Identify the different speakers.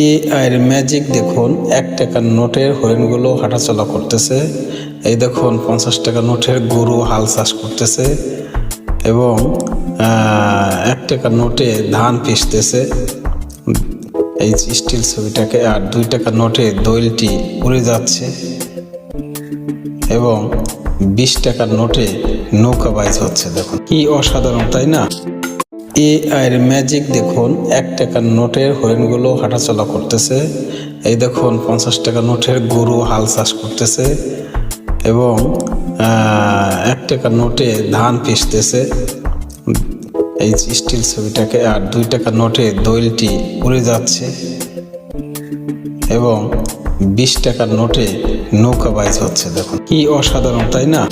Speaker 1: এআইয়ের magic দেখুন, 1 টাকার নোটের হরিণগুলো হাঁটাচলা করতেছে। এই দেখুন 50 টাকা নোটের গরু হাল চাষ করতেছে এবং 1 টাকার নোটে ধান পিষতেছে এই স্টিল ছবিটাকে। আর 2 টাকার নোটে দইলটি উড়ে যাচ্ছে এবং 20 টাকার নোটে নৌকা বাইচ হচ্ছে। দেখুন কি অসাধারণ, তাই না? এআইয়ের ম্যাজিক দেখুন, 1 টাকার নোটের হরিণগুলো হাঁটাচলা করতেছে। এই দেখুন 50 টাকা নোটের গরু হাল চাষ করতেছে এবং 1 টাকার নোটে ধান পিষতেছে এই স্টিল ছবিটাকে। আর 2 টাকার নোটে দইলটি উড়ে যাচ্ছে এবং 20 টাকার নোটে নৌকা বাইচ হচ্ছে। দেখুন কি অসাধারণ, তাই না?